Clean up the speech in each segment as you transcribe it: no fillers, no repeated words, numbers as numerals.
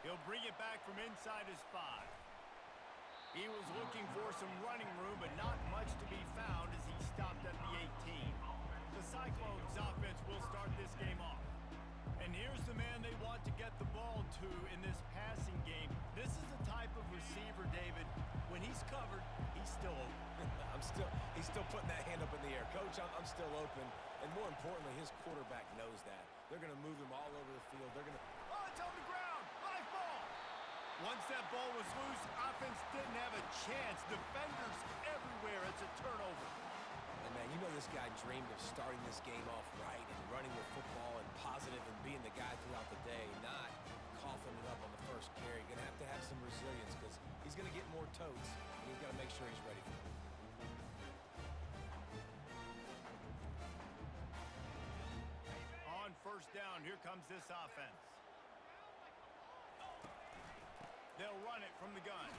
He'll bring it back from inside his 5. He was looking for some running room, but not much to be found as he stopped at the 18. The Cyclones offense will start this game off. And here's the man they want to get the ball to in this passing game. This is the type of receiver, David, when he's covered, he's still open. He's still putting that hand up in the air. Coach, I'm still open. And more importantly, his quarterback knows that. They're going to move him all over the field. They're going to... Oh, it's on the ground. Live ball. Once that ball was loose, offense didn't have a chance. Defenders everywhere. It's a turnover. And, man, you know this guy dreamed of starting this game off right and running the football and positive and being the guy throughout the day, not coughing it up on the first carry. Going to have some resilience because he's going to get more totes, and he's got to make sure he's ready for it. On first down, here comes this offense. They'll run it from the gun.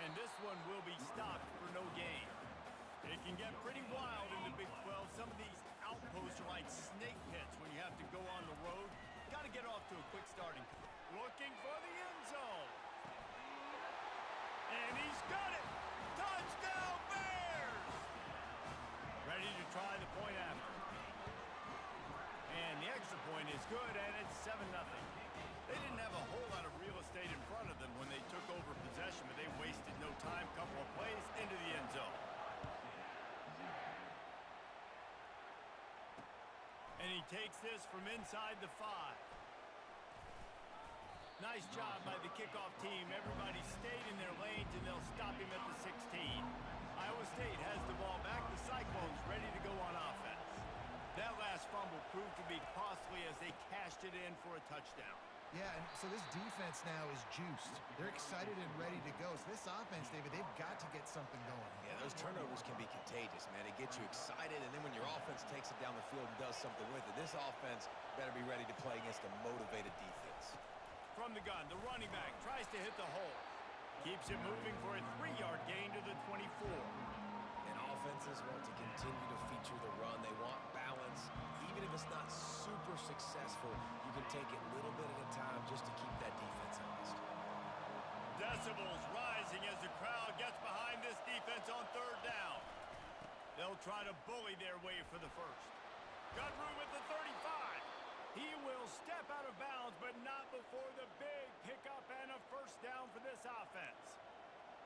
And this one will be stopped for no gain. It can get pretty wild in the Big 12. Some of these outposts are like snake pits when you have to go on the road. Got to get off to a quick starting. Looking for the end zone. And he's got it. Touchdown Bears! Ready to try the point after. And the extra point is good, and it's 7-0. They didn't have a whole lot of real estate in front of them when they took over possession, but they wasted no time. Couple of plays into the end zone. And he takes this from inside the 5. Nice job by the kickoff team. Everybody stayed in their lanes, and they'll stop him at the 16. Iowa State has the ball back. The Cyclones ready to go on offense. That last fumble proved to be costly as they cashed it in for a touchdown. Yeah, and so this defense now is juiced. They're excited and ready to go. So this offense, David, they've got to get something going. Yeah, those turnovers can be contagious, man. They get you excited, and then when your offense takes it down the field and does something with it, this offense better be ready to play against a motivated defense. From the gun, the running back tries to hit the hole. Keeps it moving for a 3-yard gain to the 24. And offenses want to continue to feature the run. They want balance. Even if it's not super successful, you can take it little bit at a time just to keep that defense honest. Decibels rising as the crowd gets behind this defense on third down. They'll try to bully their way for the first. Got room at the 35. He will step out of bounds, but not before the big pickup and a first down for this offense.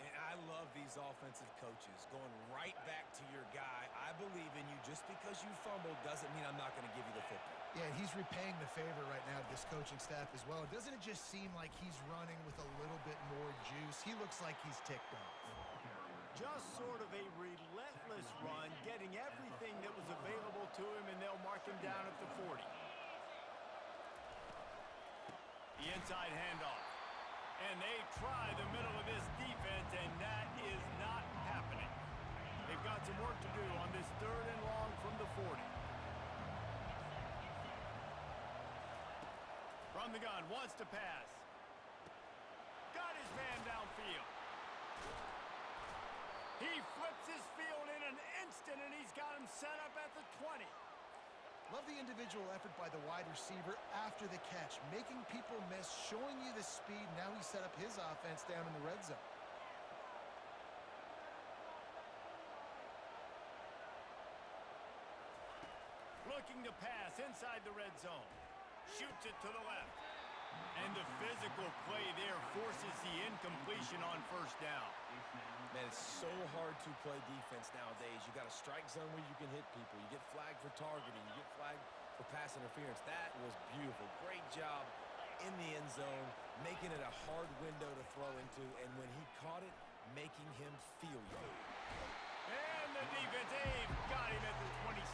And I love these offensive coaches going right back to your guy. I believe in you. Just because you fumbled doesn't mean I'm not going to give you the football. Yeah, he's repaying the favor right now to this coaching staff as well. Doesn't it just seem like he's running with a little bit more juice? He looks like he's ticked off. Just sort of a relentless run, getting everything that was available to him, and they'll mark him down at the 40. The inside handoff. And they try the middle of this defense, and that is not happening. They've got some work to do on this 3rd and long from the 40. From the gun, wants to pass. Got his man downfield. He flips his field in an instant, and he's got him set up at the 20. Love the individual effort by the wide receiver after the catch, making people miss, showing you the speed. Now he set up his offense down in the red zone. Looking to pass inside the red zone. Shoots it to the left. And the physical play there forces the incompletion on first down. Man, it's so hard to play defense nowadays. You got a strike zone where you can hit people. You get flagged for targeting. You get flagged for pass interference. That was beautiful. Great job in the end zone, making it a hard window to throw into. And when he caught it, making him feel young. And the defense got him at the 27.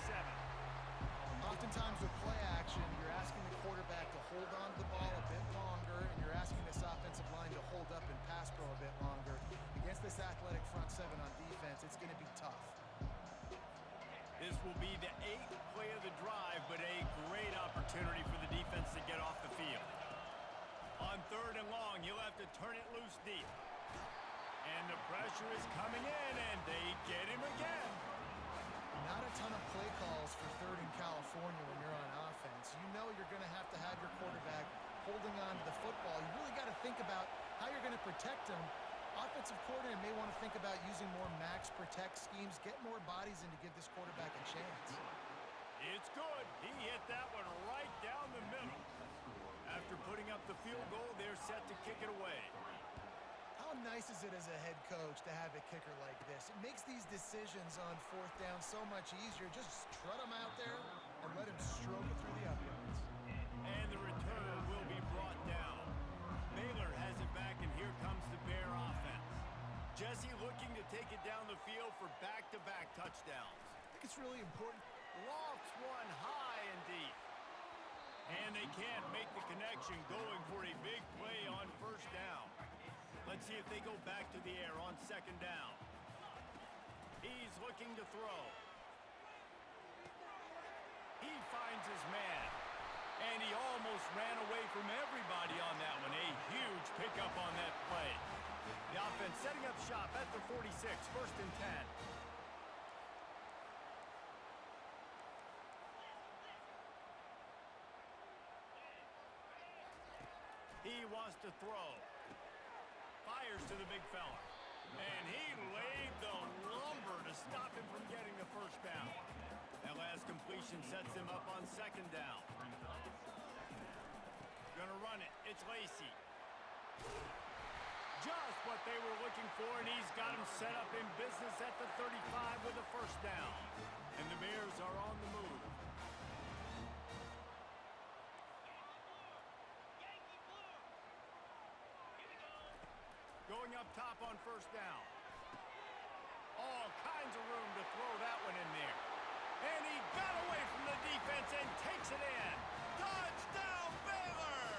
Oftentimes with play action, you're asking the quarterback to hold on to the ball a bit longer, and you're asking this offensive line to hold up and pass pro a bit longer. Against this athletic front 7 on defense, it's going to be tough. This will be the 8th play of the drive, but a great opportunity for the defense to get off the field. On 3rd and long, he'll have to turn it loose deep. And the pressure is coming in, and they get him again. Not a ton of play calls for 3rd in California when you're on offense. You know you're going to have your quarterback holding on to the football. You really got to think about how you're going to protect them. Offensive coordinator may want to think about using more max protect schemes, get more bodies in to give this quarterback a chance. It's good. He hit that one right down the middle. After putting up the field goal, they're set to kick it away. How nice is it as a head coach to have a kicker like this? It makes these decisions on fourth down so much easier. Just strut him out there and let him stroke it through the uprights. And the return will be brought down. Baylor has it back, and here comes the Bear offense. Jesse looking to take it down the field for back-to-back touchdowns. I think it's really important. Lofts one high and deep. And they can't make the connection, going for a big play on first down. Let's see if they go back to the air on second down. He's looking to throw. He finds his man. And he almost ran away from everybody on that one. A huge pickup on that play. The offense setting up shop at the 46, first and 10. He wants to throw. Fires to the big fella. And he laid the lumber to stop him from getting the first down. That last completion sets him up on second down. Gonna run it. It's Lacey. Just what they were looking for, and he's got him set up in business at the 35 with a first down. And the Bears are on the move. Going up top on first down. All kinds of room to throw that one in there. And he got away from the defense and takes it in. Touchdown, Baylor!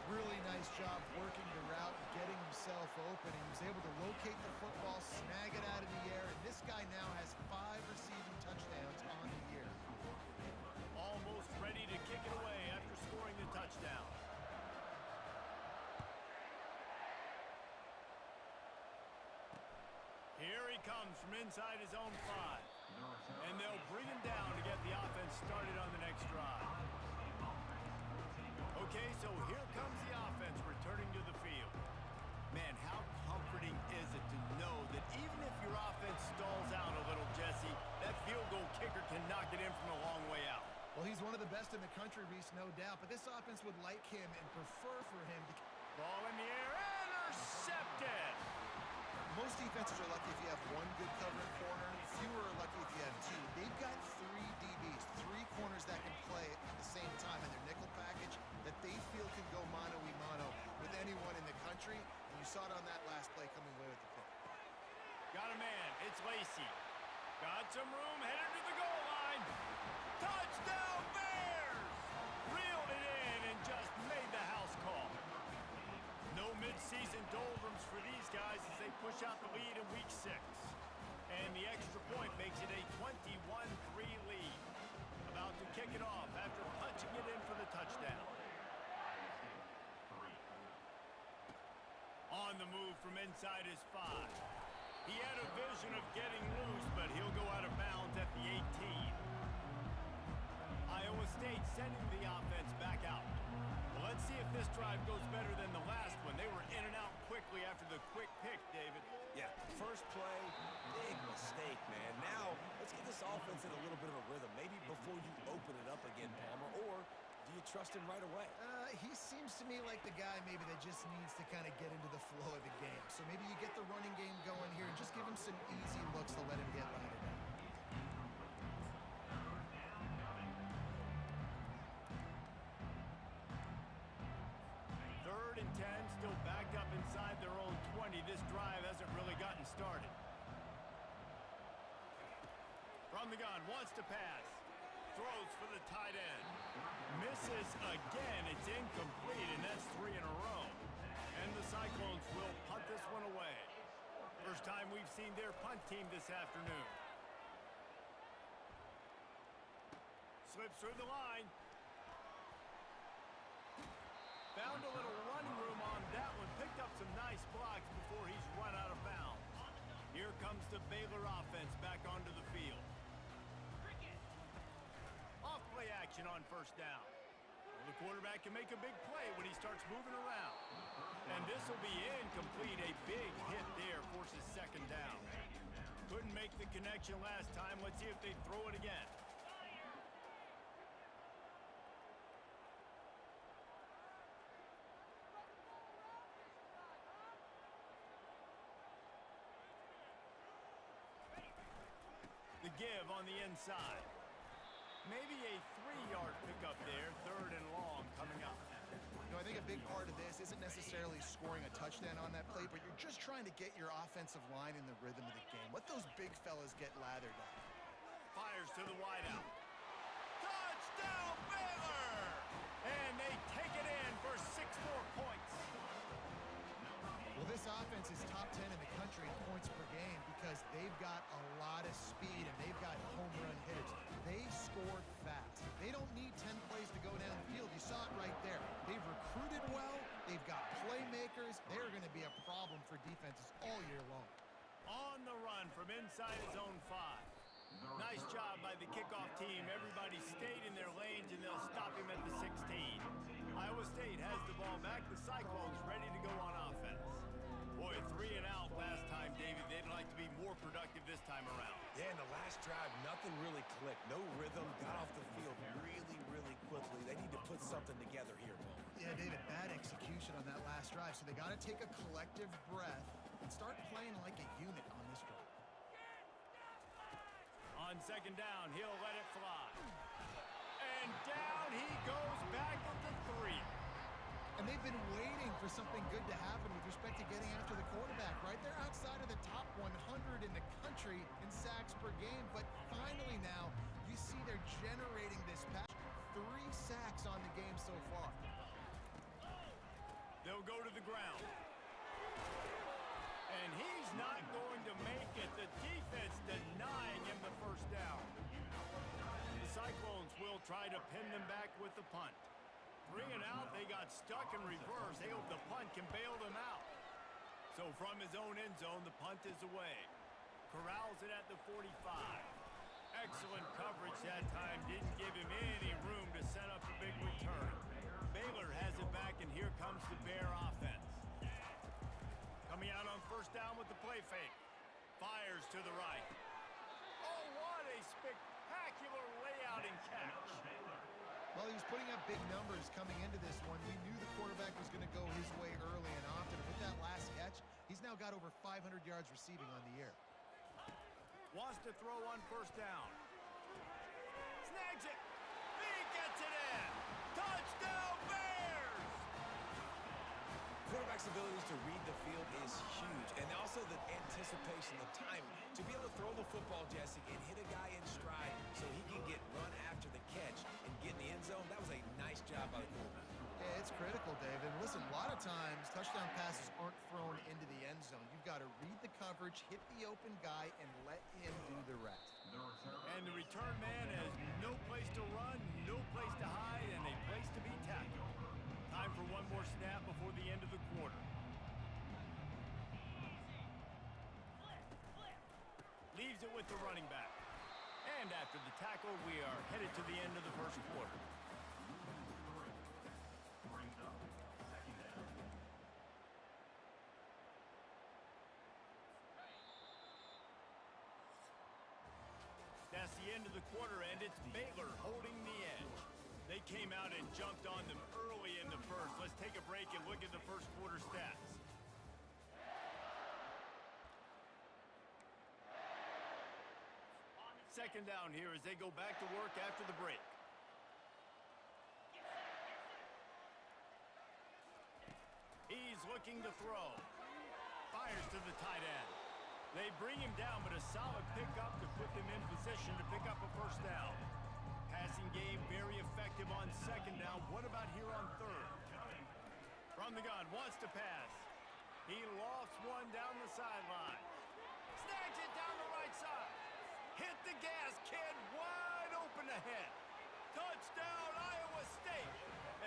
Really nice job working the route, getting himself open. He was able to locate the football, snag it out of the air, and this guy now has 5 receiving touchdowns on the year. Almost ready to kick it away after scoring the touchdown. Here he comes from inside his own 5. And they'll bring him down to get the offense started on the next drive. Okay, so here comes the offense returning to the field. Man, how comforting is it to know that even if your offense stalls out a little, Jesse, that field goal kicker can knock it in from a long way out. Well, he's one of the best in the country, Reese, no doubt. But this offense would like him and prefer for him to... Ball in the air, intercepted! Most defenses are lucky if you have 1 good covering corner. Fewer are lucky if you have 2. They've got 3 DBs, 3 corners that can play at the same time in their nickel package that they feel can go mano-a-mano with anyone in the country. And you saw it on that last play coming away with the pick. Got a man. It's Lacey. Got some room, headed to the goal line. Touchdown, Bears! Reeled it in and just made the house call. No mid-season doldrums for these guys as they push out the lead in week 6. And the extra point makes it a 21-3 lead. About to kick it off after punching it in for the touchdown. On the move from inside his 5. He had a vision of getting loose, but he'll go out of bounds at the 18. Iowa State sending the offense back out. Well, let's see if this drive goes better than the last one. They were in and out quickly after the quick pick, David. Yeah, first play, big mistake, man. Now, let's get this offense in a little bit of a rhythm. Maybe before you open it up again, Palmer, or do you trust him right away? He seems to me like the guy maybe that just needs to kind of get into the flow of the game. So maybe you get the running game going here and just give him some easy looks to let him get lighted up. Third and 10, still backed up inside their own 20. This drive hasn't really gotten started. From the gun, wants to pass. Throws for the tight end. Misses again. It's incomplete, and that's 3 in a row. And the Cyclones will punt this one away. First time we've seen their punt team this afternoon. Slips through the line. Found a little running room on that one. Picked up some nice blocks before he's run out of bounds. Here comes the Baylor offense back onto the field. Off play action on first down. The quarterback can make a big play when he starts moving around. And this will be incomplete. A big hit there forces second down. Couldn't make the connection last time. Let's see if they throw it again. The give on the inside. Maybe a 3-yard pickup there. 3rd and long coming up. You know, I think a big part of this isn't necessarily scoring a touchdown on that play, but you're just trying to get your offensive line in the rhythm of the game. Let those big fellas get lathered up. Fires to the wideout. Touchdown, Baylor! And they take it in for 6 more points. Well, this offense is top 10 in the country in points per game because they've got a lot of speed and they've got home run hitters. They score fast. They don't need 10 plays to go down the field. You saw it right there. They've recruited well. They've got playmakers. They're going to be a problem for defenses all year long. On the run from inside his own 5. Nice job by the kickoff team. Everybody stayed in their lanes, and they'll stop him at the 16. Iowa State has the ball back. The Cyclones ready to go on offense. Boy, 3 and out last time, David. They'd like to be more productive this time around. Yeah, in the last drive, nothing really clicked. No rhythm. Got off the field really, really quickly. They need to put something together here, Bo. Yeah, David, bad execution on that last drive. So they got to take a collective breath and start playing like a unit on this drive. On second down, he'll let it fly. And down he goes back at the 3. And they've been waiting for something good to happen with respect to getting after the quarterback, right? They're outside of the top 100 in the country in sacks per game, but finally now you see they're generating this pass. 3 sacks on the game so far. They'll go to the ground. And he's not going to make it. The defense denying him the first down. The Cyclones will try to pin them back with the punt. 3 and out, they got stuck in reverse. They hope the punt can bail them out. So from his own end zone, the punt is away. Corrals it at the 45. Excellent coverage that time. Didn't give him any room to set up a big return. Baylor has it back, and here comes the Bear offense. Coming out on first down with the play fake. Fires to the right. Oh, what a spectacular layout and catch. Well, he was putting up big numbers coming into this one. We knew the quarterback was going to go his way early and often. With that last catch, he's now got over 500 yards receiving on the year. Wants to throw on first down. Snags it. He gets it in. Touchdown, Bears! Quarterback's abilities to read the field is huge. And also the anticipation, the time to be able to throw the football, Jesse, and hit a guy in stride so he can get run after the catch and get in the end zone. That was a nice job by the quarterback. Yeah, it's critical, David. Listen, a lot of times touchdown passes aren't thrown into the end zone. You've got to read the coverage, hit the open guy, and let him do the rest. And the return man has no place to run, no place to hide, and a place to be tackled. Time for one more snap before the end of the quarter. Leaves it with the running back. And after the tackle, we are headed to the end of the first quarter. That's the end of the quarter, and it's Baylor holding the edge. They came out and jumped on them early in the first. Let's take a break and look at the first quarter stats. Second down here as they go back to work after the break. He's looking to throw. Fires to the tight end. They bring him down, but a solid pickup to put them in position to pick up a first down. Passing game very effective on second down. What about here on third? From the gun, wants to pass. He lofts one down the sideline. Snags it down the right side. Hit the gas, kid. Wide open ahead. Touchdown, Iowa State.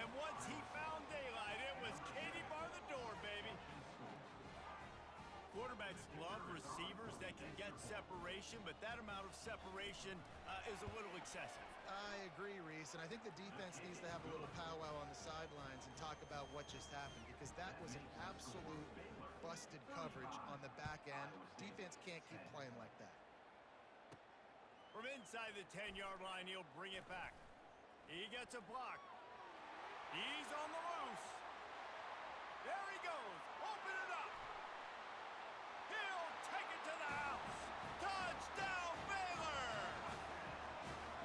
And once he found daylight, it was Katie bar the door, baby. Quarterbacks love receivers that can get separation, but that amount of separation is a little excessive. I agree, Reese, and I think the defense needs to have a little powwow on the sidelines and talk about what just happened, because that was an absolute busted coverage on the back end. Defense can't keep playing like that. From inside the 10-yard line, he'll bring it back. He gets a block. He's on the loose. There he goes. Open it up. He'll take it to the house. Touchdown, Baylor!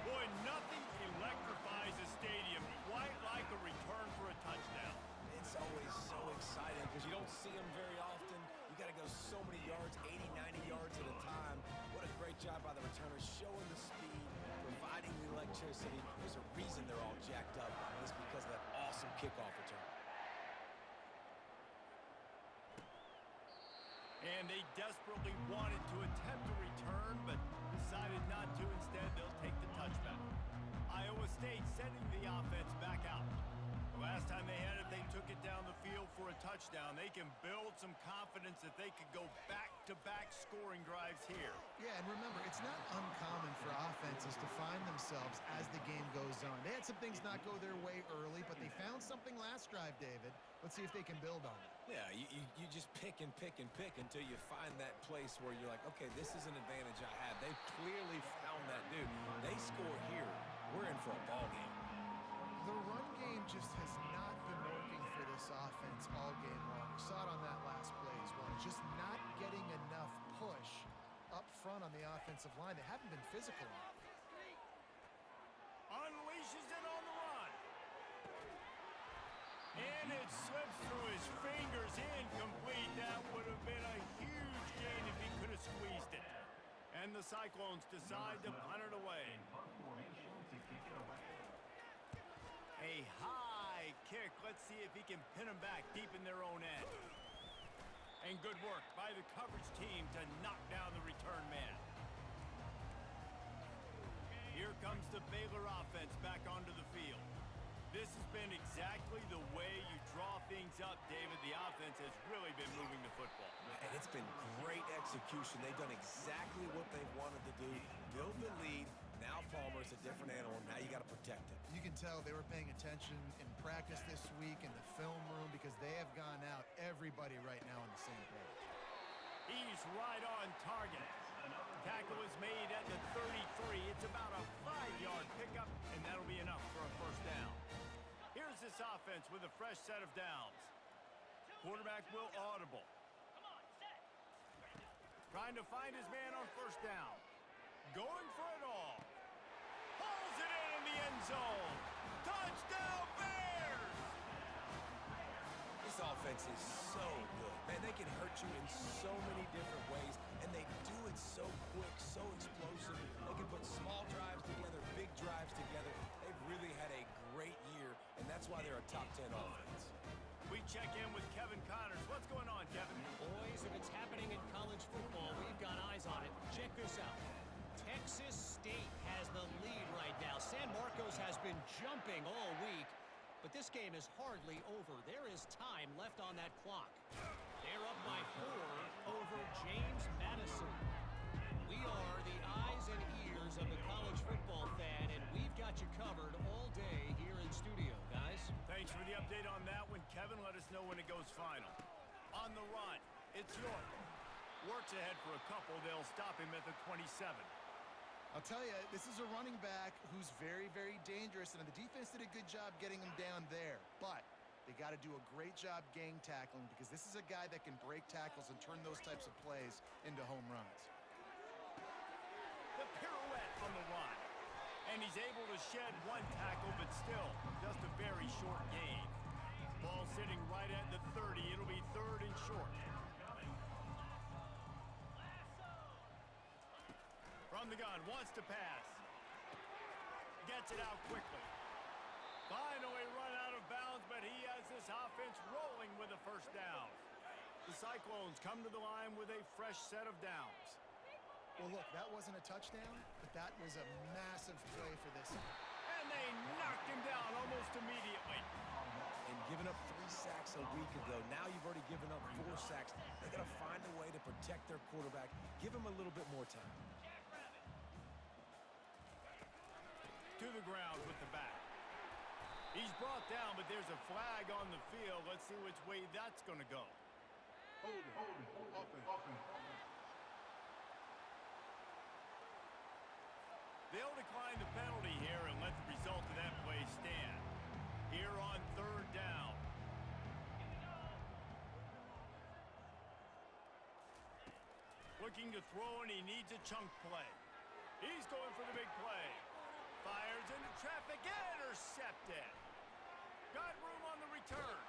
Boy, nothing electrifies a stadium quite like a return for a touchdown. It's always so exciting because you don't see them very often. You got to go so many yards, 80, 90 yards at a time. What a great job by the returners, showing the speed, providing the electricity. There's a reason they're all jacked up, and it's because of that awesome kickoff return. And they desperately wanted to attempt a return, but decided not to. Instead, they'll take the touchback. Iowa State sending the offense back out. The last time they had it, they took it down the field for a touchdown. They can build some confidence that they could go back-to-back scoring drives here. Yeah, and remember, it's not uncommon for offenses to find themselves as the game goes on. They had some things not go their way early, but they found something last drive, David. Let's see if they can build on it. Yeah, you just pick and pick and pick until you find that place where you're like, okay, this is an advantage I have. They clearly found that dude. They score here. We're in for a ball game. The run game just has not been working for this offense all game long. We saw it on that last play as well. Just not getting enough push up front on the offensive line. They haven't been physical enough. Unleashes it on the run. And it slips through his fingers, incomplete. That would have been a huge gain if he could have squeezed it. And the Cyclones decide to punt it away. A high kick. Let's see if he can pin them back deep in their own end. And good work by the coverage team to knock down the return man. Here comes the Baylor offense back onto the field. This has been exactly the way you draw things up, David. The offense has really been moving the football. And it's been great execution. They've done exactly what they've wanted to do. Build the lead. Now Palmer's a different animal. Now you got to protect it. You can tell they were paying attention in practice this week in the film room because they have gone out, everybody right now on the same page. He's right on target. Tackle is made at the 33. It's about a 5-yard pickup, and that'll be enough for a first down. Here's this offense with a fresh set of downs. Quarterback will audible. Trying to find his man on first down. Going for it all. Pulls it in the end zone. Touchdown, Bears! This offense is so good. Man, they can hurt you in so many different ways, and they do it so quick, so explosive. They can put small drives together, big drives together. They've really had a great year, and that's why they're a top 10 offense. We check in with Kevin Connors. What's going on, Kevin? Boys, if it's happening in college football, we've got eyes on it. Check this out. Texas State has the lead right now. San Marcos has been jumping all week, but this game is hardly over. There is time left on that clock. They're up by 4 over James Madison. We are the eyes and ears of the college football fan, and we've got you covered all day here in studio, guys. Thanks for the update on that one, Kevin. Let us know when it goes final. On the run, it's York. Works ahead for a couple. They'll stop him at the 27. I'll tell you, this is a running back who's very, very dangerous, and the defense did a good job getting him down there. But they got to do a great job gang tackling because this is a guy that can break tackles and turn those types of plays into home runs. The pirouette on the run. And he's able to shed one tackle, but still just a very short gain. Ball sitting right at the 30. It'll be 3rd and short. From the gun, wants to pass. Gets it out quickly. Finally run out of bounds, but he has this offense rolling with a first down. The Cyclones come to the line with a fresh set of downs. Well, look, that wasn't a touchdown, but that was a massive play for this. And they knocked him down almost immediately. And giving up 3 sacks a week ago. Now you've already given up 4 sacks. They got to find a way to protect their quarterback. Give him a little bit more time. To the ground with the back. He's brought down, but there's a flag on the field. Let's see which way that's going to go. Hold it. Offense. They'll decline the penalty here and let the result of that play stand. Here on third down. Looking to throw, and he needs a chunk play. He's going for the big play. Fires into traffic, intercepted. Got room on the return.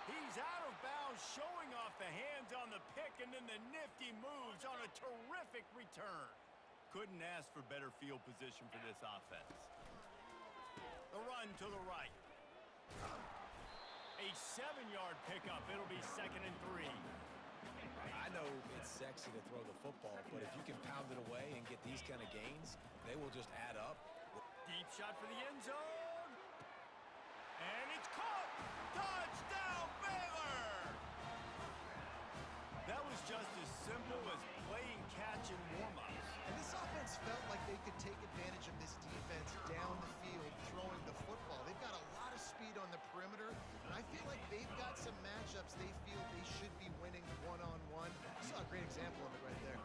He's out of bounds, showing off the hands on the pick, and then the nifty moves on a terrific return. Couldn't ask for better field position for this offense. The run to the right. A 7-yard pickup. It'll be 2nd and 3. I know it's sexy to throw the football, but if you can pound it away and get these kind of gains, they will just add up. Deep shot for the end zone. And it's caught. Touchdown, Baylor! That was just as simple as playing catch in warm-ups. And this offense felt like they could take advantage of this defense down the field throwing the football. They've got a lot of speed on the perimeter, and I feel like they've got some matchups they feel they should be winning one-on-one. You saw a great example of it right there.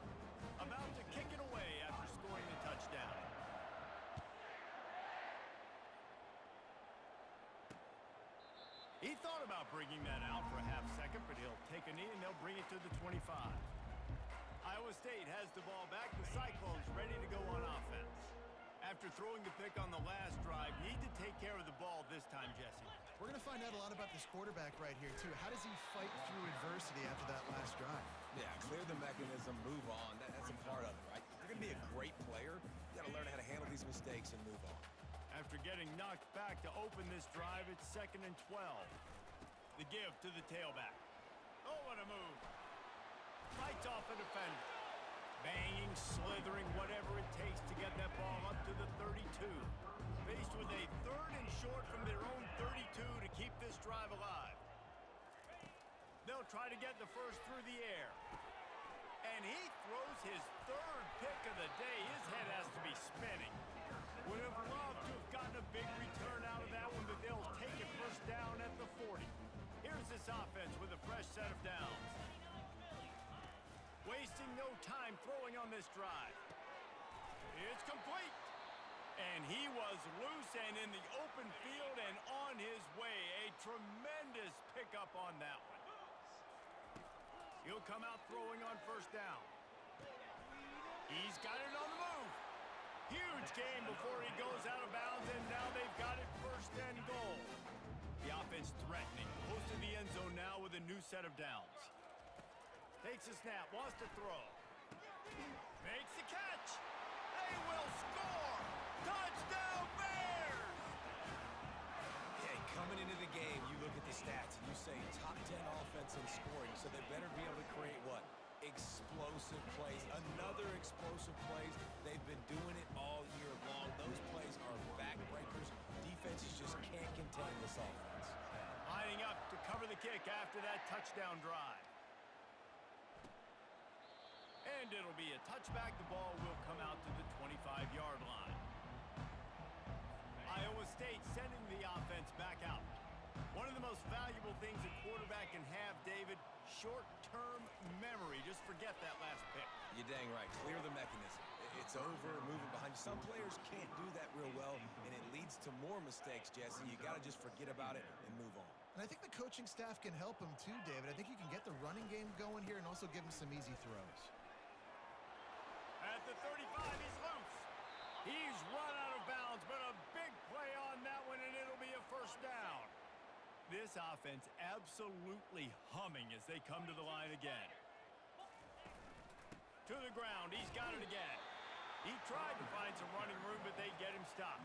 About to kick it away after scoring the touchdown. He thought about bringing that out for a half second, but he'll take a knee and they'll bring it to the 25. Iowa State has the ball back. The Cyclones ready to go on offense. After throwing the pick on the last drive, need to take care of the ball this time, Jesse. We're going to find out a lot about this quarterback right here, too. How does he fight through adversity after that last drive? Yeah, clear the mechanism, move on. That's a part of it, right? If you're going to be a great player, you got to learn how to handle these mistakes and move on. After getting knocked back to open this drive, it's 2nd and 12. The give to the tailback. Oh, what a move. Fights off a defender. Banging, slithering, whatever it takes to get that ball up to the 32. Faced with a 3rd and short from their own 32 to keep this drive alive. They'll try to get the first through the air. And he throws his 3rd pick of the day. His head has to be spinning. Would have loved to have gotten a big return out of that one, but they'll take it first down at the 40. Here's this offense with a fresh set of downs. Wasting no time throwing on this drive. It's complete. And he was loose and in the open field and on his way. A tremendous pickup on that one. He'll come out throwing on first down. He's got it on the move. Huge game before he goes out of bounds, and now they've got it 1st and goal. The offense threatening. Close to the end zone now with a new set of downs. Takes a snap, wants to throw. Makes the catch. They will score. Touchdown, Bears! Yeah, coming into the game, you look at the stats and you say top 10 offense in scoring, so they better be able to create what? Explosive plays. Another explosive plays. They've been doing it all year long. Those plays are backbreakers. Defenses just can't contain this offense. Lining up to cover the kick after that touchdown drive. And it'll be a touchback. The ball will come out to the 25-yard line. Iowa State sending the offense back out. One of the most valuable things a quarterback can have, David, short-term memory. Just forget that last pick. You're dang right. Clear the mechanism. It's over, moving behind. Some players can't do that real well, and it leads to more mistakes, Jesse. You got to just forget about it and move on. And I think the coaching staff can help him too, David. I think you can get the running game going here and also give him some easy throws. At the 35, he's loose. He's run out of bounds, but a big play on that one, and it'll be a first down. This offense absolutely humming as they come to the line again. To the ground, he's got it again. He tried to find some running room, but they get him stopped.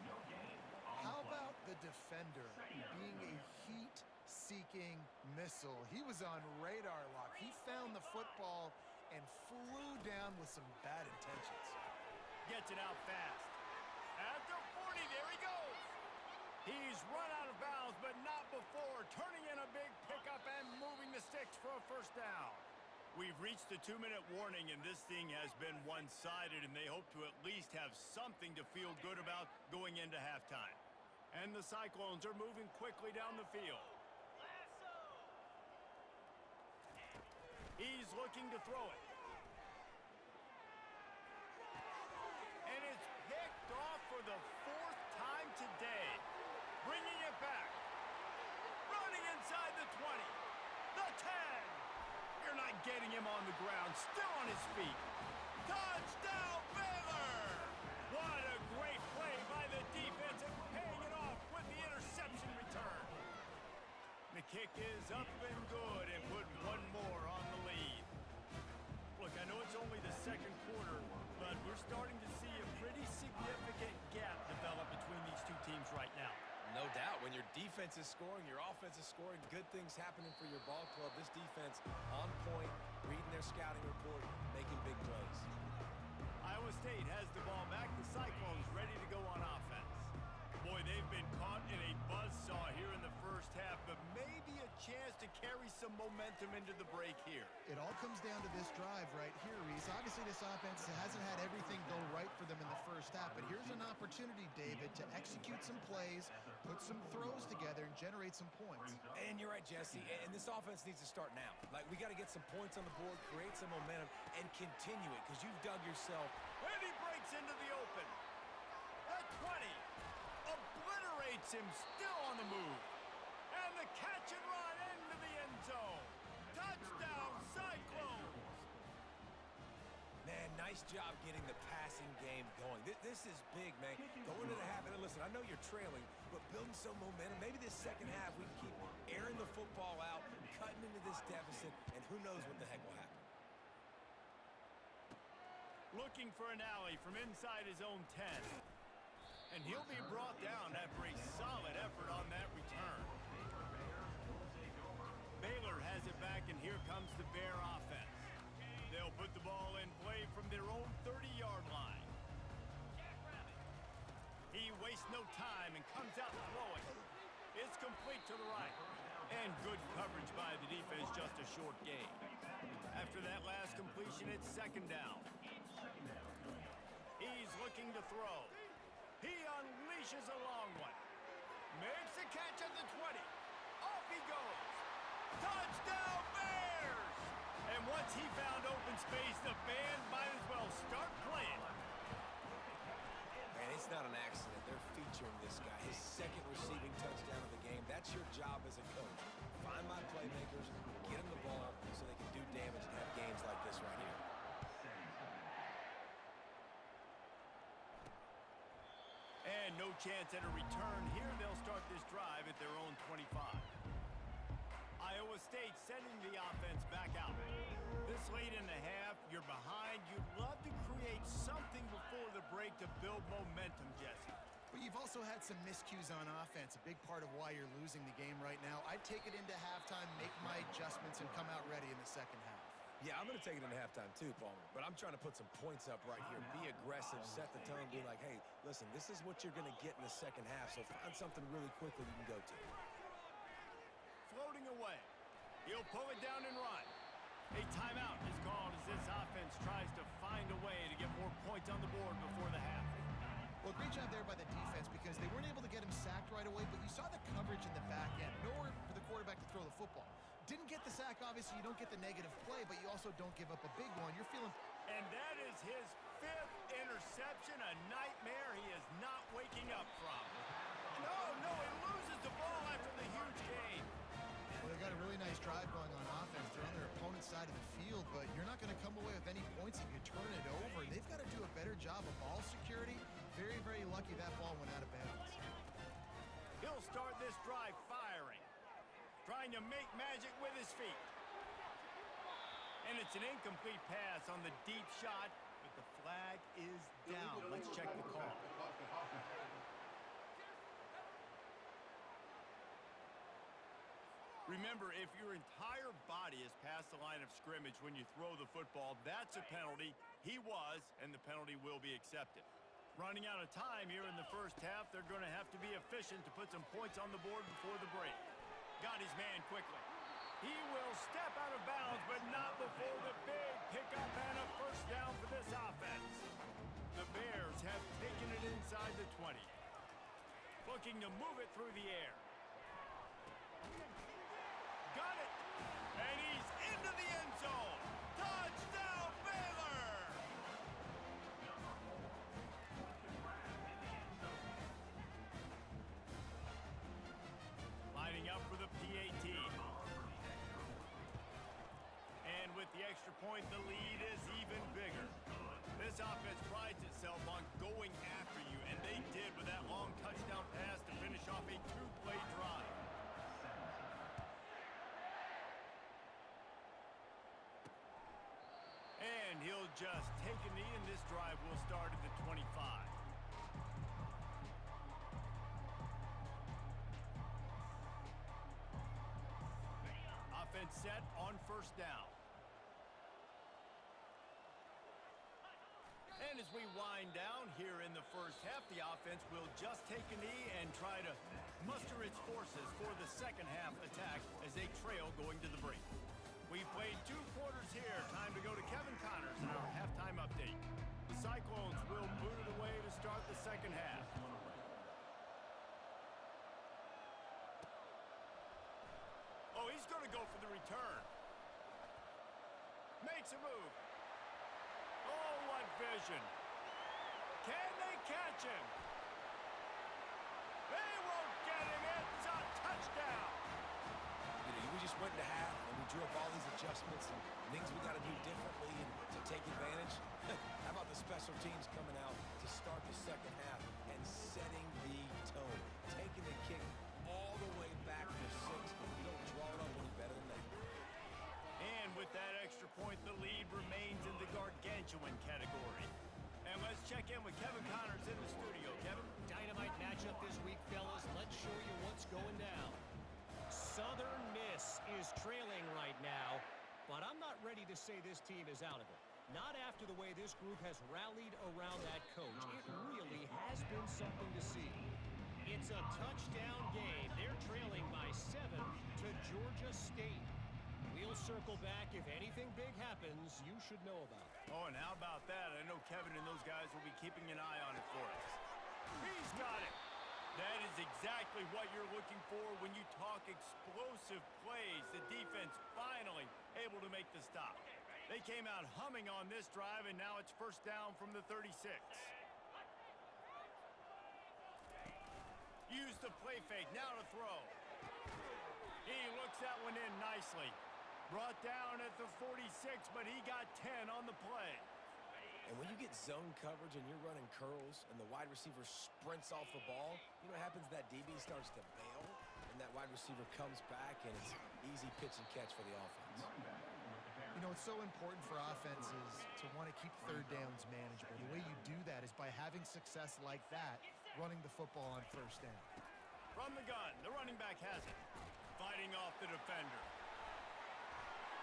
How about the defender being a heat-seeking missile? He was on radar lock. He found the football and flew down with some bad intentions. Gets it out fast. At the 40, there he goes. He's run out of bounds, but not before. Turning in a big pickup and moving the sticks for a first down. We've reached the 2-minute warning, and this thing has been one-sided, and they hope to at least have something to feel good about going into halftime. And the Cyclones are moving quickly down the field. He's looking to throw it. And it's picked off for the 4th time today. Bringing it back. Running inside the 20. The 10. You're not getting him on the ground. Still on his feet. Touchdown, Baylor! What a great play by the defense and paying it off with the interception return. The kick is up and good and put one more on the lead. Look, I know it's only the second quarter, but we're starting to see a pretty significant gap develop between these two teams right now. No doubt. When your defense is scoring, your offense is scoring, good things happening for your ball club. This defense on point, reading their scouting report, making big plays. Iowa State has the ball back. The Cyclones ready to go on offense. Boy, they've been caught in a buzzsaw here in the first half, but maybe a chance to carry some momentum into the break here. It all comes down to this drive right here, Reese. Obviously, this offense hasn't had everything go right for them in the first half, but here's an opportunity, David, to execute some plays, put some throws together, and generate some points. And you're right, Jesse, and this offense needs to start now. Like, we got to get some points on the board, create some momentum, and continue it, because you've dug yourself. And he breaks into the open. The 20 obliterates him, still on the move. And the catch and run into the end zone. Touchdown, Cyclones! Man, nice job getting the passing game going. This is big, man. Going into the half, and listen, I know you're trailing, but building some momentum. Maybe this second half we can keep airing the football out, cutting into this deficit, and who knows what the heck will happen. Looking for an alley from inside his own 10. And he'll be brought down after a solid effort on that return. Baylor has it back, and here comes the Bear offense. They'll put the ball in play from their own 30-yard line. He wastes no time and comes out throwing. It's complete to the right. And good coverage by the defense, just a short gain. After that last completion, it's second down. He's looking to throw. He unleashes a long one. Makes the catch at the 20. Off he goes. Touchdown, Bears! And once he found open space, the band might as well start playing. Man, it's not an accident. They're featuring this guy. His second receiving touchdown of the game. That's your job as a coach. Find my playmakers, get them the ball so they can do damage and have games like this right here. And no chance at a return here. They'll start this drive at their own 25. Iowa State sending the offense back out. This late in the half, you're behind. You'd love to create something before the break to build momentum, Jesse. But you've also had some miscues on offense, a big part of why you're losing the game right now. I'd take it into halftime, make my adjustments, and come out ready in the second half. Yeah, I'm going to take it into halftime too, Palmer. But I'm trying to put some points up right here. Be aggressive, set the tone, be like, hey, listen, this is what you're going to get in the second half, so find something really quickly you can go to. Floating away. He'll pull it down and run. A timeout is called as this offense tries to find a way to get more points on the board before the half. Well, great job there by the defense because they weren't able to get him sacked right away, but you saw the coverage in the back end. Nowhere for the quarterback to throw the football. Didn't get the sack, obviously. You don't get the negative play, but you also don't give up a big one. You're feeling... And that is his 5th interception, a nightmare he is not waking up from. No, he loses the ball after the huge gain. Well, they got a really nice drive going on offense. They're on their opponent's side of the field, but you're not going to come away with any points if you turn it over. They've got to do a better job of ball security. Very, very lucky that ball went out of bounds. He'll start this drive firing. Trying to make magic with his feet. And it's an incomplete pass on the deep shot, but the flag is down. Let's check the call. Remember, if your entire body is past the line of scrimmage when you throw the football, that's a penalty. He was, and the penalty will be accepted. Running out of time here in the first half, they're going to have to be efficient to put some points on the board before the break. Got his man quickly. He will step out of bounds, but not before the big pickup and a first down for this offense. The Bears have taken it inside the 20. Looking to move it through the air. Got it. And he's into the end zone. Touchdown, Baylor! Lining up for the PAT. And with the extra point, the lead is even bigger. This offense prides itself on going after you, and they did with that long touchdown pass to finish off a two-play drive. And he'll just take a knee, and this drive will start at the 25. Offense set on first down. And as we wind down here in the first half, the offense will just take a knee and try to muster its forces for the second half attack as they trail going to the break. We've played 2 quarters here. Time to go to Kevin Connors in our halftime update. The Cyclones will boot it away to start the second half. Oh, he's going to go for the return. Makes a move. Oh, what vision. Can they catch him? They won't get him. It's a touchdown. We just went to half and we drew up all these adjustments and things we got to do differently and to take advantage. How about the special teams coming out to start the second half and setting the tone, taking the kick all the way back for 6. You don't draw it up any better than that. And with that extra point, the lead remains in the gargantuan category. And let's check in with Kevin Connors in the studio. Kevin? Dynamite matchup this week, fellas. Let's show you what's going down. Southern Miss is trailing right now, but I'm not ready to say this team is out of it. Not after the way this group has rallied around that coach. It really has been something to see. It's a touchdown game. They're trailing by 7 to Georgia State. We'll circle back. If anything big happens, you should know about it. Oh, and how about that? I know Kevin and those guys will be keeping an eye on it for us. He's got it. That is exactly what you're looking for when you talk explosive plays. The defense finally able to make the stop. They came out humming on this drive, and now it's first down from the 36. Use the play fake. Now to throw. He looks that one in nicely. Brought down at the 46, but he got 10 on the play. And when you get zone coverage and you're running curls and the wide receiver sprints off the ball, you know what happens? That DB starts to bail, and that wide receiver comes back, and it's easy pitch and catch for the offense. You know, it's so important for offenses to want to keep third downs manageable. The way you do that is by having success like that, running the football on first down. From the gun, the running back has it. Fighting off the defender.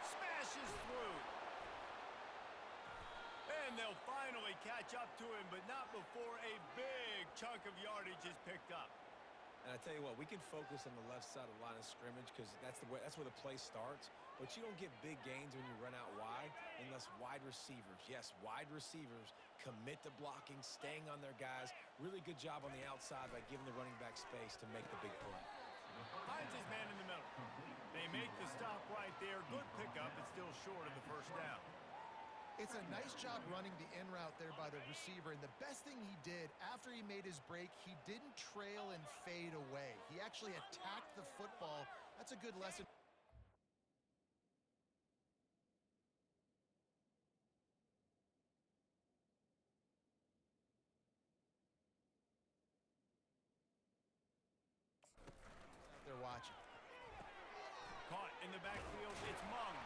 Smashes through. And they'll finally catch up to him, but not before a big chunk of yardage is picked up. And I tell you what, we can focus on the left side of the line of scrimmage because that's where the play starts. But you don't get big gains when you run out wide unless wide receivers, yes, wide receivers, commit to blocking, staying on their guys. Really good job on the outside by giving the running back space to make the big play. Finds his man in the middle. They make the stop right there. Good pickup, but still short of the first down. It's a nice job running the in route there by the receiver, and the best thing he did after he made his break, he didn't trail and fade away. He actually attacked the football. That's a good lesson. They're watching. Caught in the backfield, it's Mung.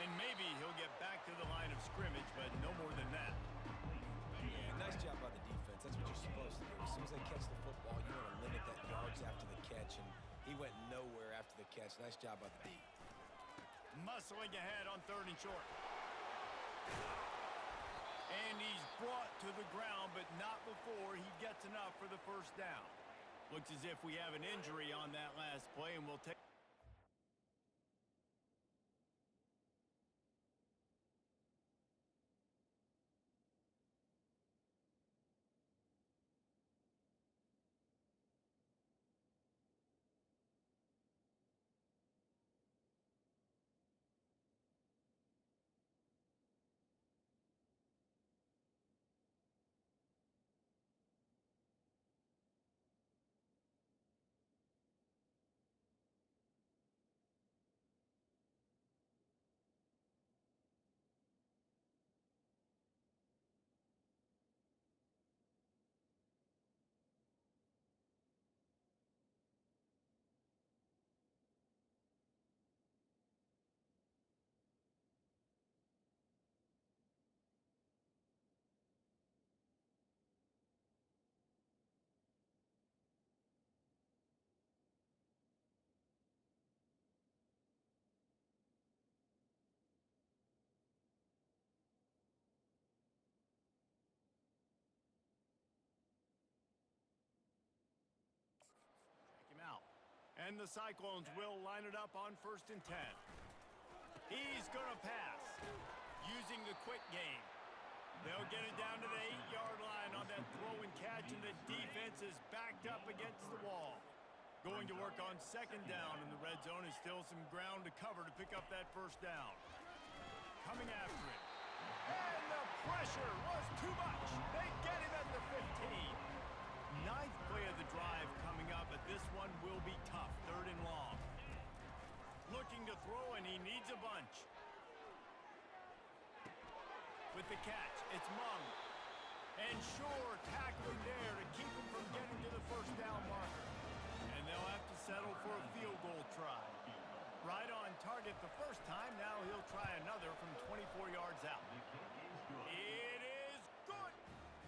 And maybe he'll get back to the line of scrimmage, but no more than that. Yeah, nice job by the defense. That's what you're supposed to do. As soon as they catch the football, you want to limit that yards after the catch, and he went nowhere after the catch. Nice job by the D. Muscling ahead on 3rd and short. And he's brought to the ground, but not before he gets enough for the first down. Looks as if we have an injury on that last play, and we'll take... And the Cyclones will line it up on 1st and 10. He's going to pass using the quick game. They'll get it down to the 8-yard line on that throw and catch, and the defense is backed up against the wall. Going to work on 2nd down in the red zone, is still some ground to cover to pick up that 1st down. Coming after it. And the pressure was too much. They get him at the 15. 9th play of the drive coming up, but this one will be tough. 3rd and long. Looking to throw, and he needs a bunch. With the catch, it's Mung. And Shore tackling there to keep him from getting to the 1st down marker. And they'll have to settle for a field goal try. Right on target the first time, now he'll try another from 24 yards out. It is good!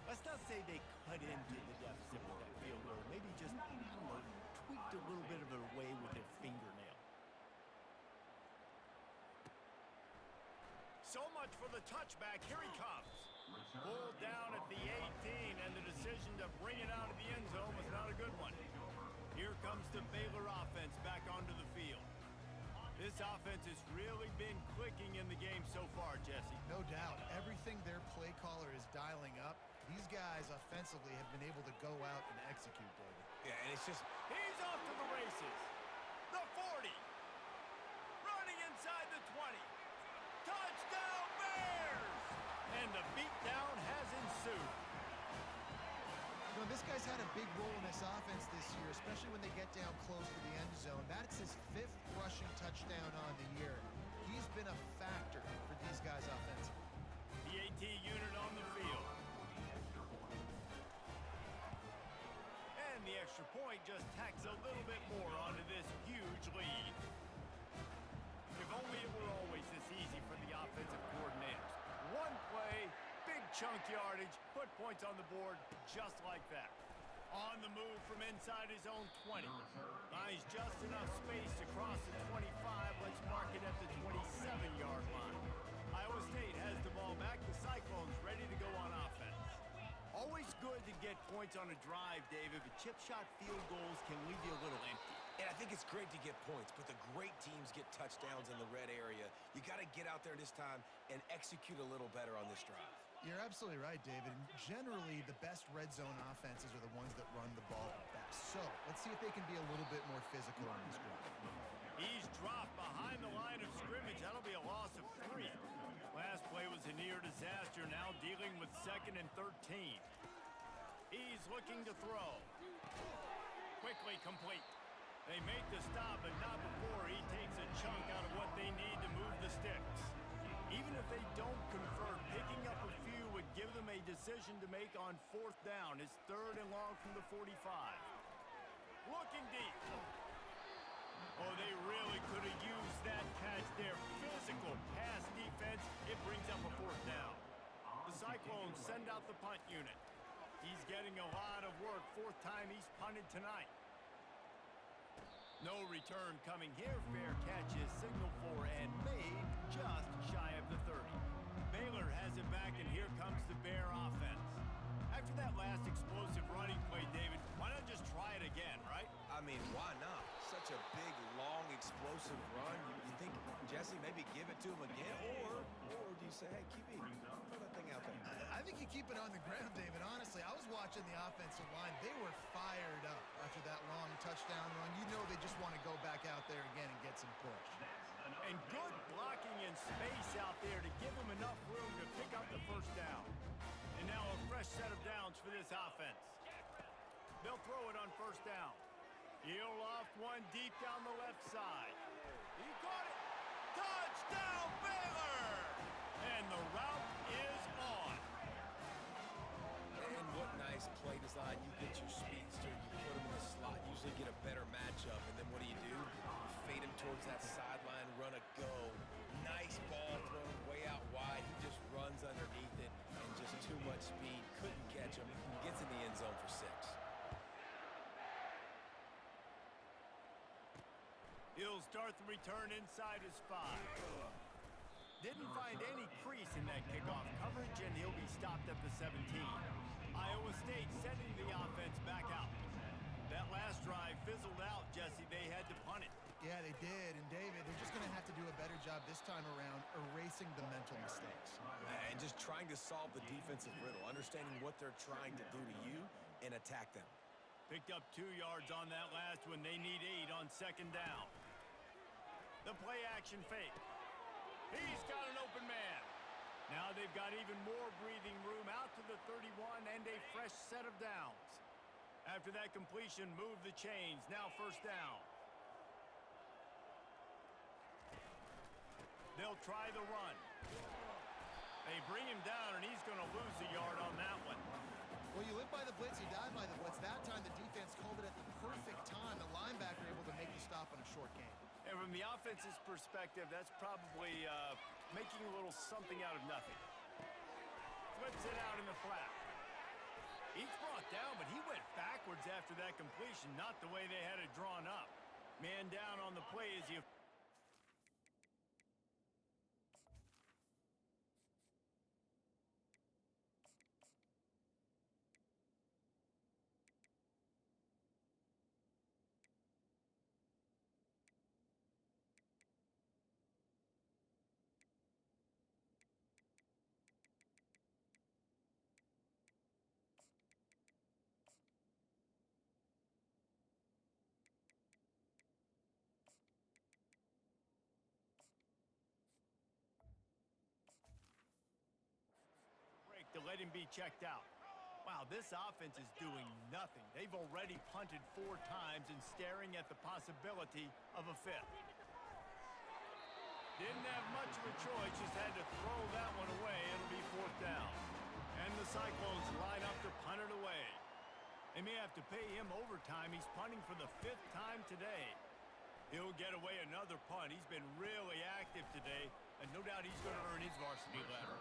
Let's not say they cut into the deficit with that field goal. Maybe just, I don't know, tweaked a little bit of it away with their fingernail. So much for the touchback. Here he comes. Pulled down at the 18, and the decision to bring it out of the end zone was not a good one. Here comes the Baylor offense back onto the field. This offense has really been clicking in the game so far, Jesse. No doubt. Everything their play caller is dialing up, these guys offensively have been able to go out and execute, David. Yeah, and it's just... He's off to the races. The 40. Running inside the 20. Touchdown, Bears! And the beatdown has ensued. You know, this guy's had a big role in this offense this year, especially when they get down close to the end zone. That's his 5th rushing touchdown on the year. He's been a factor for these guys offensively. The AT unit on the field. And the extra point just tacks a little bit more onto this huge lead. If only it were always this easy for the offensive coordinators. One play, big chunk yardage, put points on the board just like that. On the move from inside his own 20. Buys just enough space to cross the 25. Let's mark it at the 27-yard line. Iowa State has the ball back. The Cyclones ready to go on offense. Always good to get points on a drive, David, but chip shot field goals can leave you a little empty. And I think it's great to get points, but the great teams get touchdowns in the red area. You got to get out there this time and execute a little better on this drive. You're absolutely right, David. And generally, the best red zone offenses are the ones that run the ball best. So let's see if they can be a little bit more physical on this drive. He's dropped behind the line of scrimmage. That'll be a loss of 3. Last play was a near disaster. Now dealing with 2nd and 13. He's looking to throw. Quickly complete. They make the stop, but not before he takes a chunk out of what they need to move the sticks. Even if they don't convert, picking up a few would give them a decision to make on 4th down. It's 3rd and long from the 45. Looking deep. Oh, they really could have used that catch there. Physical pass defense. It brings up a 4th down. The Cyclones send out the punt unit. He's getting a lot of work. 4th time he's punted tonight. No return coming here. Fair catch is signaled for and made just shy of the 30. Baylor has it back, and here comes the Bear offense. After that last explosive running play, David, why not just try it again, right? I mean, why not? Such a big, long, explosive run. You think, Jesse, maybe give it to him again? Or do you say, hey, QB, throw that thing out there? I think you keep it on the ground, David. Honestly, I was watching the offensive line. They were fired up after that long touchdown run. You know they just want to go back out there again and get some push. And good blocking in space out there to give them enough room to pick up the 1st down. And now a fresh set of downs for this offense. They'll throw it on 1st down. He'll loft one deep down the left side. He caught it. Touchdown, Baylor! And the route is on. And what nice play design. You get your speedster, you put him in the slot, usually get a better matchup, and then what do? You fade him towards that sideline, run a go. Nice ball thrown way out wide. He just runs underneath it, and just too much speed. Couldn't catch him. Gets in the end zone for 6. He'll start the return inside his 5. Didn't find any crease in that kickoff coverage, and he'll be stopped at the 17. Iowa State sending the offense back out. That last drive fizzled out, Jesse. They had to Yeah, they did. And, David, they're just going to have to do a better job this time around erasing the mental mistakes. And just trying to solve the defensive riddle, understanding what they're trying to do to you and attack them. Picked up 2 yards on that last one. They need 8 on second down. The play action fake. He's got an open man. Now they've got even more breathing room out to the 31 and a fresh set of downs. After that completion, move the chains. Now first down. They'll try the run. They bring him down, and he's going to lose a yard on that one. Well, you live by the blitz, you die by the blitz. That time, the defense called it at the perfect time. The linebacker able to make the stop on a short gain. And from the offense's perspective, that's probably making a little something out of nothing. Flips it out in the flat. He's brought down, but he went backwards after that completion, not the way they had it drawn up. Man down on the play as you... to let him be checked out. Wow, this offense is doing nothing. They've already punted 4 times and staring at the possibility of a 5th. Didn't have much of a choice, just had to throw that one away. It'll be 4th down. And the Cyclones line up to punt it away. They may have to pay him overtime. He's punting for the 5th time today. He'll get away another punt. He's been really active today, and no doubt he's going to earn his varsity letter.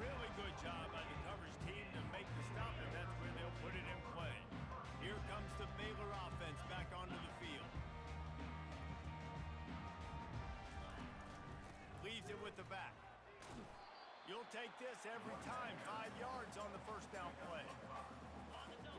Really good job by the coverage team to make the stop, and that's where they'll put it in play. Here comes the Baylor offense back onto the field. Leaves it with the back. You'll take this every time. 5 yards on the first down play.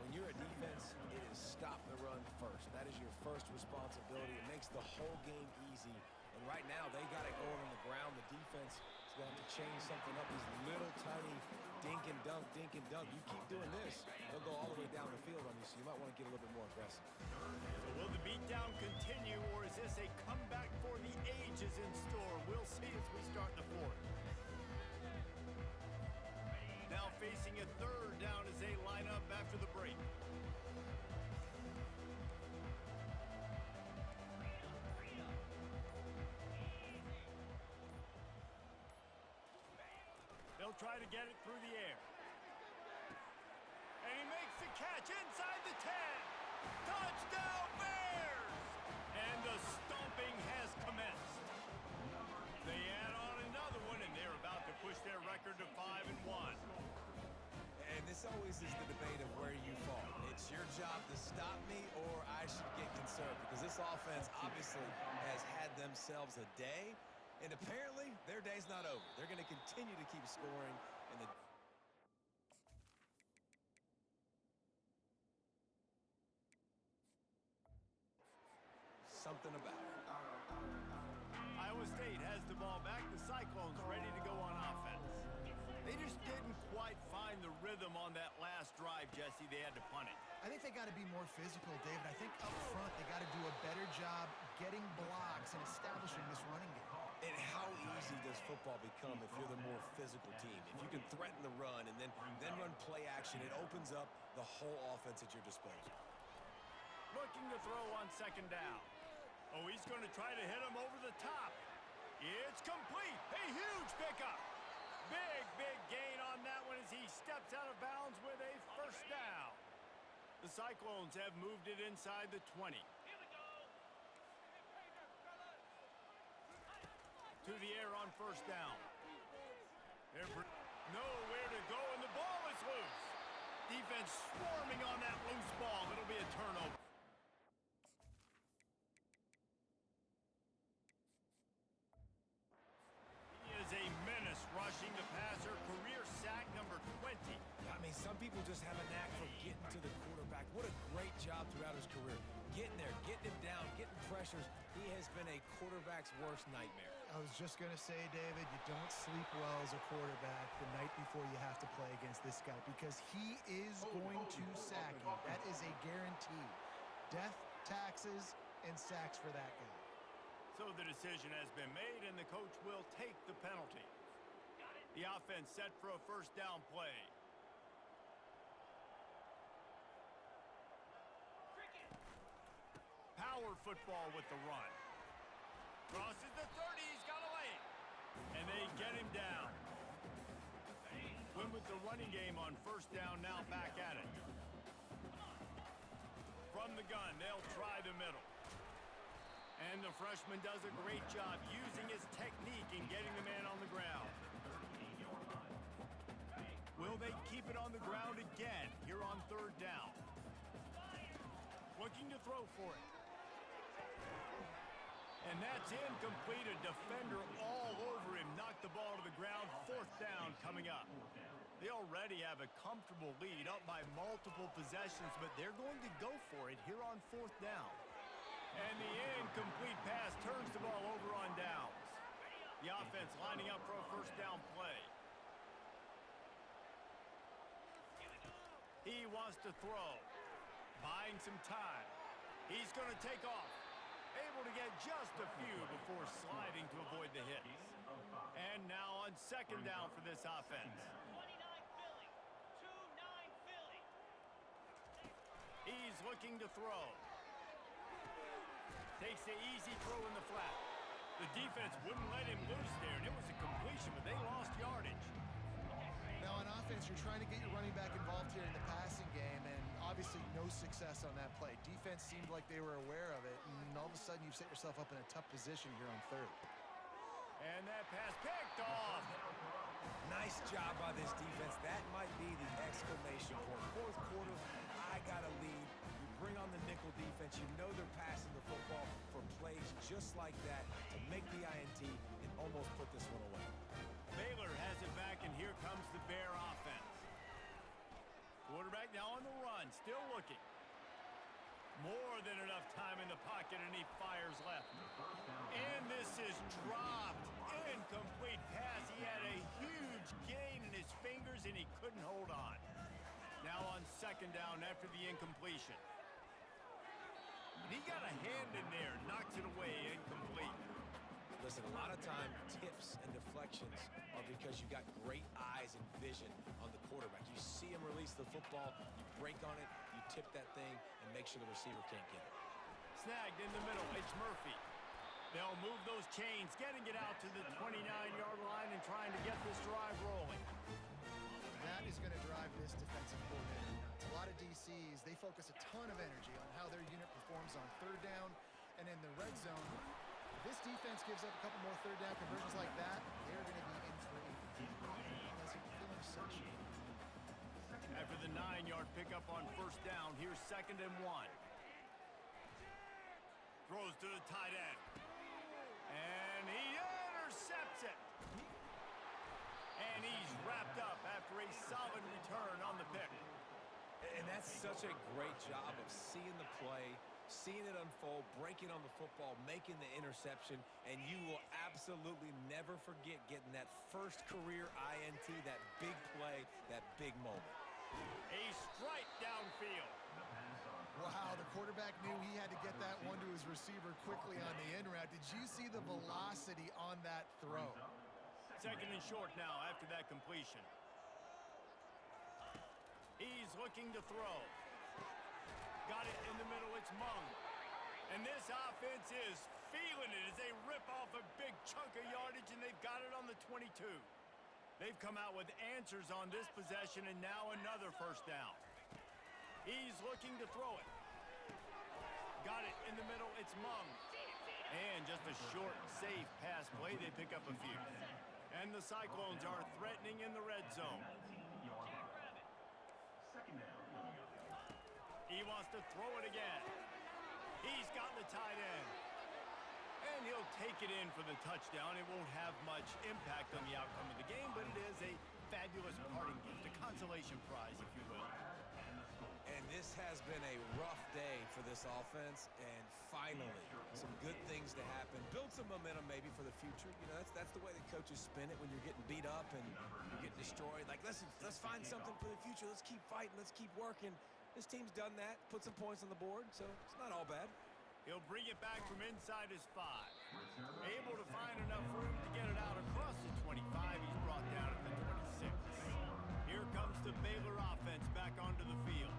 When you're a defense, it is stop the run first. That is your first responsibility. It makes the whole game easy. And right now, they got it going on the ground. The defense is going to have to change something up. These little tiny dink and dunk, dink and dunk. You keep doing this, they'll go all the way down the field on you, so you might want to get a little bit more aggressive. So will the beatdown continue, or is this a comeback for the ages in store? We'll see as we start the 4th. Now facing a 3rd down as they line up after the break. They'll try to get it through the air. And he makes the catch inside the 10. Touchdown Bears! And the stomping has commenced. They add on another one, and they're about to push their record to 5-1. And this always is the debate of where you fall. It's your job to stop me, or I should get conserved, because this offense obviously has had themselves a day, and apparently their day's not over. They're going to continue to keep scoring, and the something about it. Iowa State has the ball back. The Cyclones ready to go on offense. They just didn't quite find the rhythm on that last drive, Jesse. They had to punt it. I think they got to be more physical, David. I think up front they got to do a better job getting blocks and establishing this running game. And how easy does football become if you're the more physical team? If you can threaten the run and then run play action, it opens up the whole offense at your disposal. Looking to throw on second down. Oh, he's going to try to hit him over the top. It's complete. A huge pickup. Big gain on that one as he steps out of bounds with a first down. The Cyclones have moved it inside the 20. To the air on first down. They're nowhere to go, and the ball is loose. Defense swarming on that loose ball. It'll be a turnover. He is a menace rushing the passer. Career sack number 20. I mean, some people just have a knack for getting to the quarterback. What a great job throughout his career. Getting there, getting him down, getting pressures, He has been a quarterback's worst nightmare. I was just going to say, David, you don't sleep well as a quarterback the night before you have to play against this guy because he is going to sack you. That is a guarantee. Death, taxes, and sacks for that guy. So the decision has been made, and the coach will take the penalty. The offense set for a first down play. Power football with the run. Crosses the 30, he's got a lane. And they get him down. Win with the running game on first down, now back at it. From the gun, they'll try the middle. And the freshman does a great job using his technique and getting the man on the ground. Will they keep it on the ground again here on third down? Looking to throw for it. And that's incomplete. A defender all over him. Knocked the ball to the ground. Fourth down coming up. They already have a comfortable lead up by multiple possessions, but they're going to go for it here on fourth down. And the incomplete pass turns the ball over on downs. The offense lining up for a first down play. He wants to throw. Buying some time. He's going to take off. Able to get just a few before sliding to avoid the hits. And now on second down for this offense. 29 Philly. 2-9 Philly. He's looking to throw. Takes the easy throw in the flat. The defense wouldn't let him loose there, and it was a completion, but they lost yardage. Now on offense, you're trying to get your running back involved here in the passing game, and obviously no success on that play. Defense seemed like they were aware of it, and all of a sudden you've set yourself up in a tough position here on third. And that pass picked off. Nice job by this defense. That might be the exclamation point. Fourth quarter, I got a lead. You bring on the nickel defense. You know they're passing the football for plays just like that to make the INT and almost put this one away. Baylor has it back, and here comes the Bear offense. Quarterback now on the run, still looking. More than enough time in the pocket, and he fires left. And this is dropped. Incomplete pass. He had a huge gain in his fingers, and he couldn't hold on. Now on second down after the incompletion. And he got a hand in there, knocks it away, incomplete. Listen, a lot of time, tips and deflections are because you got great eyes and vision on the quarterback. You see him release the football, you break on it, you tip that thing, and make sure the receiver can't get it. Snagged in the middle, it's Murphy. They'll move those chains, getting it out to the 29-yard line and trying to get this drive rolling. That is going to drive this defensive coordinator nuts. A lot of DCs, they focus a ton of energy on how their unit performs on third down and in the red zone. If this defense gives up a couple more third down conversions like that, they're going to be in for a pleasant feeling session. After the 9-yard pickup on first down, here's second and 1. Throws to the tight end. And he intercepts it. And he's wrapped up after a solid return on the pick. And that's such a great job of seeing the play, seeing it unfold, breaking on the football, making the interception, and you will absolutely never forget getting that first career INT, that big play, that big moment. A strike downfield. Wow, the quarterback knew he had to get that one to his receiver quickly on the in route. Did you see the velocity on that throw? Second and short now after that completion. He's looking to throw. Got it in the middle, it's Mung. And this offense is feeling it as they rip off a big chunk of yardage, and they've got it on the 22. They've come out with answers on this possession, and now another first down. He's looking to throw it. Got it in the middle, it's Mung. And just a short, safe pass play, they pick up a few. And the Cyclones are threatening in the red zone. He wants to throw it again. He's got the tight end. And he'll take it in for the touchdown. It won't have much impact on the outcome of the game, but it is a fabulous parting gift, a consolation prize, if you will. And This has been a rough day for this offense, and finally, some good things to happen. Build some momentum maybe for the future. You know, that's the way that coaches spin it when you're getting beat up and you're getting destroyed. Like, listen, let's find something for the future. Let's keep fighting. Let's keep working. This team's done that, put some points on the board, so it's not all bad. He'll bring it back from inside his 5. Able to find enough room to get it out across the 25. He's brought down at the 26. Here comes the Baylor offense back onto the field.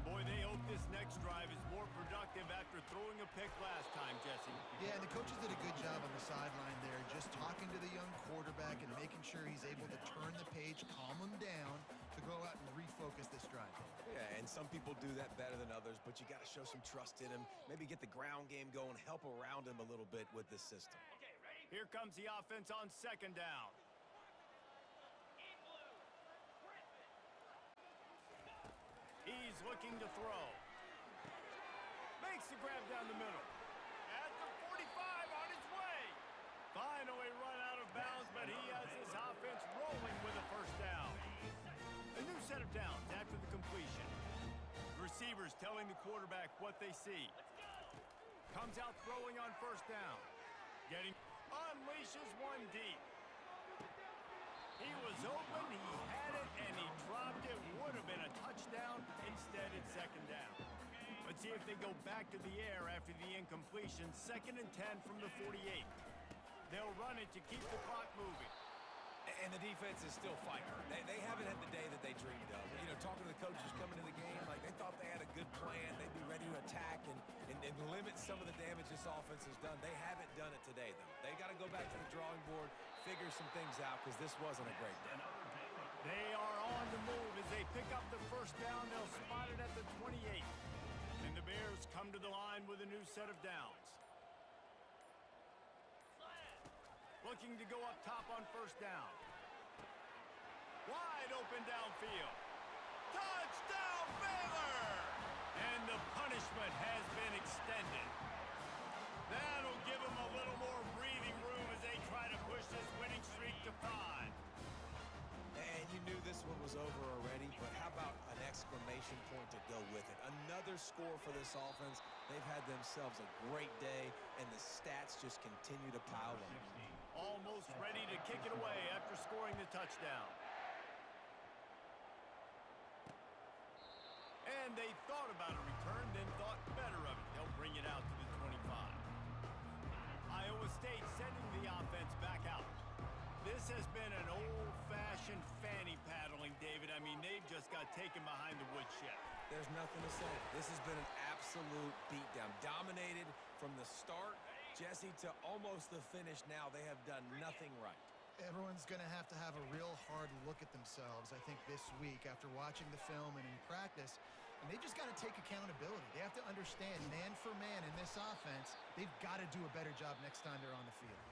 Boy, they hope this next drive is more productive after throwing a pick last time, Jesse. Yeah, and the coaches did a good job on the sideline there, just talking to the young quarterback and making sure he's able to turn the page, calm him down to go out and refocus this drive. Yeah, and some people do that better than others, but you got to show some trust in him. Maybe get the ground game going, help around him a little bit with this system. Okay, ready? Here comes the offense on 2nd down. In blue, Griffin. He's looking to throw. Makes the grab down the middle. At the 45 on his way. Finally run out of bounds, but he has his offense rolling with a 1st down. A new set of downs after the completion. The receivers telling the quarterback what they see. Comes out throwing on 1st down. Unleashes one deep. He was open, he had it, and he dropped it. Would have been a touchdown. Instead, it's 2nd down. Let's see if they go back to the air after the incompletion. 2nd and 10 from the 48. They'll run it to keep the clock moving. And the defense is still fighting. They haven't had the day that they dreamed of. You know, talking to the coaches coming into the game, like they thought they had a good plan. They'd be ready to attack and limit some of the damage this offense has done. They haven't done it today, though. They got to go back to the drawing board, figure some things out, because this wasn't a great day. They are on the move as they pick up the 1st down. They'll spot it at the 28. And the Bears come to the line with a new set of downs. Looking to go up top on 1st down. Wide open downfield. Touchdown, Baylor! And the punishment has been extended. That'll give them a little more breathing room as they try to push this winning streak to 5. And you knew this one was over already, but how about an exclamation point to go with it? Another score for this offense. They've had themselves a great day, and the stats just continue to pile up. Almost ready to kick it away after scoring the touchdown. And they thought about a return, then thought better of it. They'll bring it out to the 25. Iowa State sending the offense back out. This has been an old-fashioned fanny paddling, David. I mean, they've just got taken behind the woodshed. There's nothing to say. This has been an absolute beatdown. Dominated from the start, Jesse, to almost the finish now. They have done nothing right. Everyone's going to have a real hard look at themselves, I think, this week after watching the film and in practice. And they just got to take accountability. They have to understand, man for man in this offense, they've got to do a better job next time they're on the field.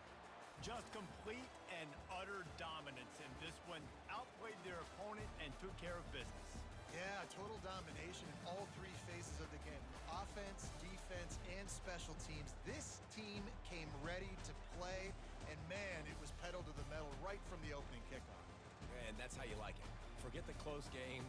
Just complete and utter dominance, and this one outplayed their opponent and took care of business. Yeah, total domination in all 3 phases of the game. Offense, defense, and special teams. This team came ready to play, and man, it was pedal to the metal right from the opening kickoff. And that's how you like it. Forget the close games.